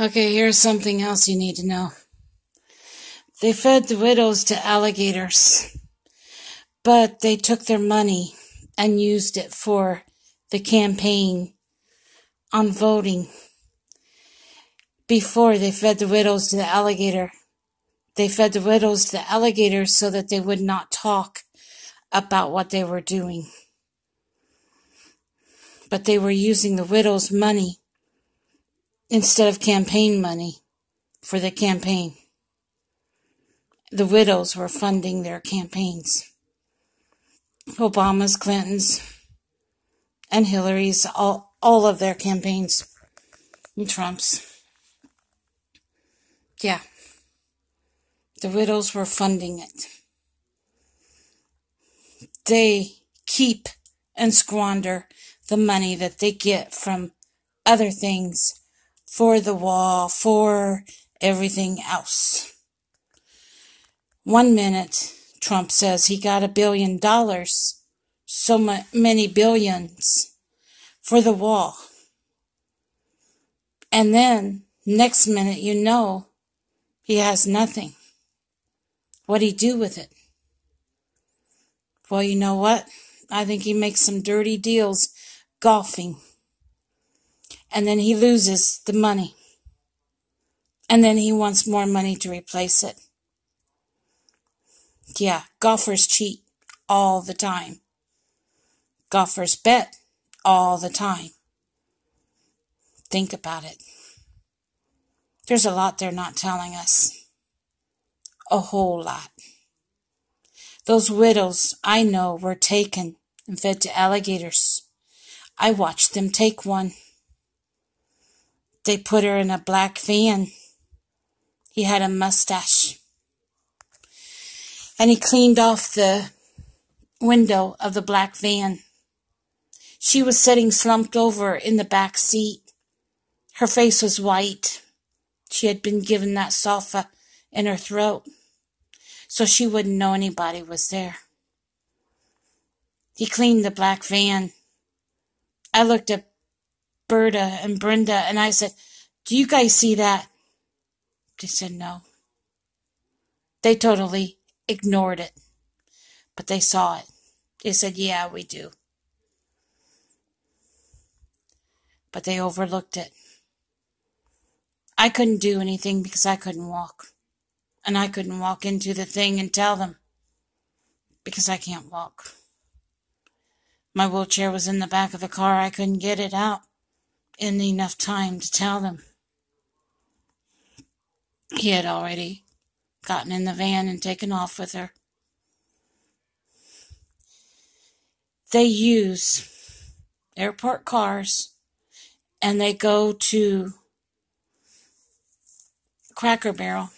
Okay, here's something else you need to know. They fed the widows to alligators, but they took their money and used it for the campaign on voting. Before they fed the widows to the alligator, they fed the widows to the alligators so that they would not talk about what they were doing. But they were using the widows' money instead of campaign money for the campaign. The widows were funding their campaigns. Obama's, Clinton's, and Hillary's, all of their campaigns, and Trump's. Yeah. The widows were funding it. They keep and squander the money that they get from other things for the wall, for everything else. 1 minute, Trump says he got $1 billion, so many billions for the wall. And then, next minute, you know, he has nothing. What'd he do with it? Well, you know what? I think he makes some dirty deals golfing. And then he loses the money. And then he wants more money to replace it. Yeah, golfers cheat all the time. Golfers bet all the time. Think about it. There's a lot they're not telling us. A whole lot. Those widows I know were taken and fed to alligators. I watched them take one. They put her in a black van. He had a mustache. And he cleaned off the window of the black van. She was sitting slumped over in the back seat. Her face was white. She had been given that sulfa in her throat, so she wouldn't know anybody was there. He cleaned the black van. I looked at Berta and Brenda and I said, "Do you guys see that?" They said no. They totally ignored it, but they saw it. They said, "Yeah, we do." But they overlooked it. I couldn't do anything because I couldn't walk. And I couldn't walk into the thing and tell them because I can't walk. My wheelchair was in the back of the car. I couldn't get it out in enough time to tell them. He had already gotten in the van and taken off with her. They use airport cars and they go to Cracker Barrel,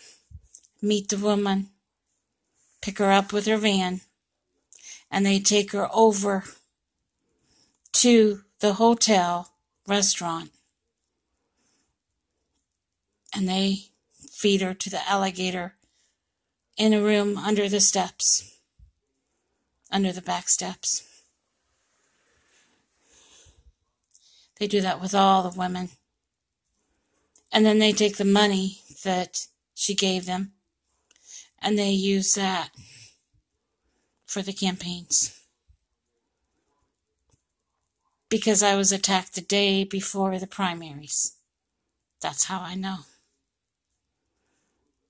meet the woman, pick her up with her van, and they take her over to the hotel restaurant. And they feed her to the alligator in a room under the steps, under the back steps. They do that with all the women. And then they take the money that she gave them and they use that for the campaigns. Because I was attacked the day before the primaries. That's how I know.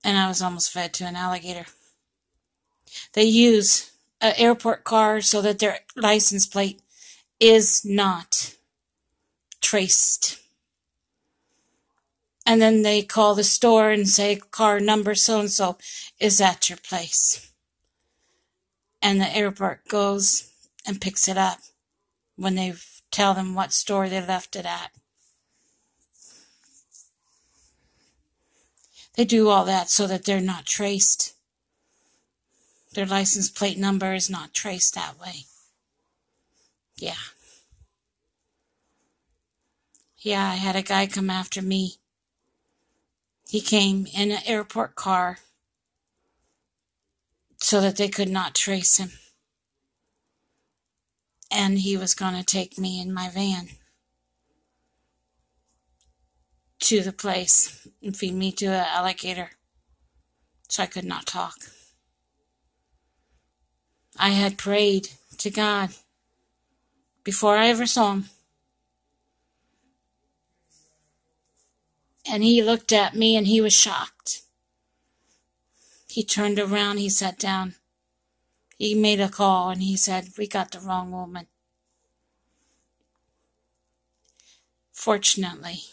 And I was almost fed to an alligator. They use an airport car so that their license plate is not traced. And then they call the store and say, "Car number so-and-so is at your place." And the airport goes and picks it up when they tell them what store they left it at. They do all that so that they're not traced. Their license plate number is not traced that way. Yeah. Yeah, I had a guy come after me. He came in an airport car so that they could not trace him. And he was going to take me in my van to the place and feed me to an alligator, so I could not talk. I had prayed to God before I ever saw him. And he looked at me and he was shocked. He turned around, he sat down. He made a call and he said, "We got the wrong woman." Fortunately,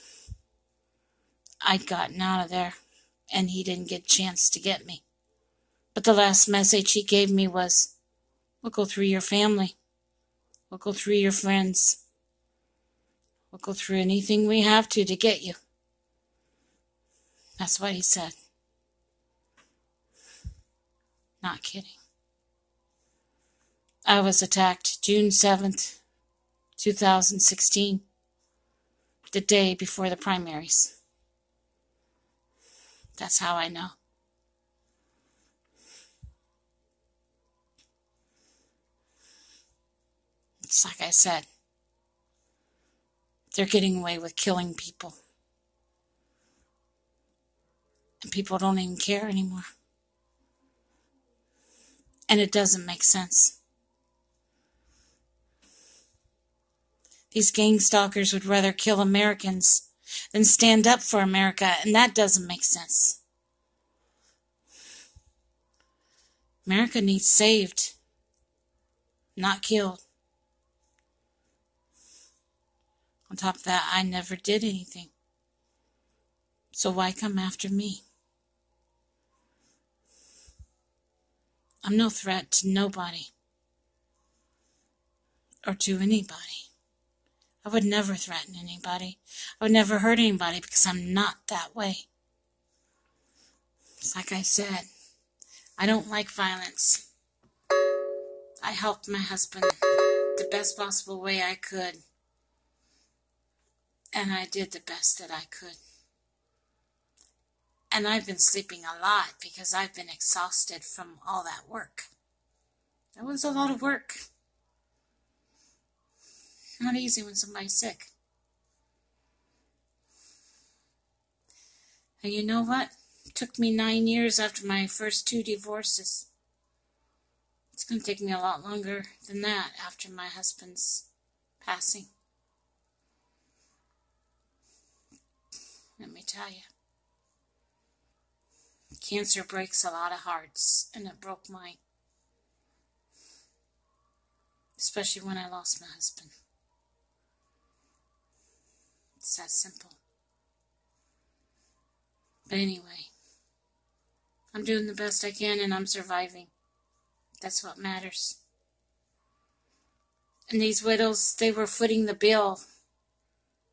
I'd gotten out of there and he didn't get a chance to get me. But the last message he gave me was, "We'll go through your family. We'll go through your friends. We'll go through anything we have to get you." That's what he said. Not kidding. I was attacked June 7th, 2016, the day before the primaries. That's how I know. It's like I said, they're getting away with killing people. And people don't even care anymore. And it doesn't make sense. These gang stalkers would rather kill Americans than stand up for America, and that doesn't make sense. America needs saved, not killed. On top of that, I never did anything. So why come after me? I'm no threat to nobody or to anybody. I would never threaten anybody. I would never hurt anybody because I'm not that way. It's like I said, I don't like violence. I helped my husband the best possible way I could. And I did the best that I could. And I've been sleeping a lot because I've been exhausted from all that work. That was a lot of work. Not easy when somebody's sick. And you know what? It took me 9 years after my first 2 divorces. It's going to take me a lot longer than that after my husband's passing. Let me tell you. Cancer breaks a lot of hearts, and it broke mine. Especially when I lost my husband. It's that simple. But anyway, I'm doing the best I can and I'm surviving. That's what matters. And these widows, they were footing the bill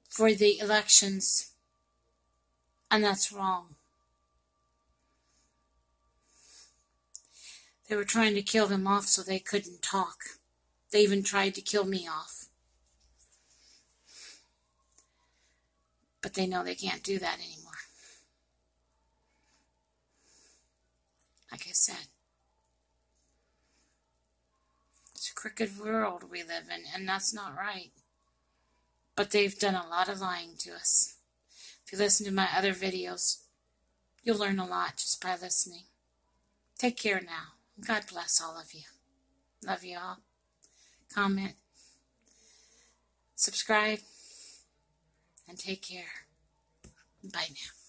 for the elections. And that's wrong. They were trying to kill them off so they couldn't talk. They even tried to kill me off. But they know they can't do that anymore. Like I said, it's a crooked world we live in, and that's not right. But they've done a lot of lying to us. If you listen to my other videos, you'll learn a lot just by listening. Take care now. God bless all of you. Love you all. Comment, subscribe, and take care. Bye now.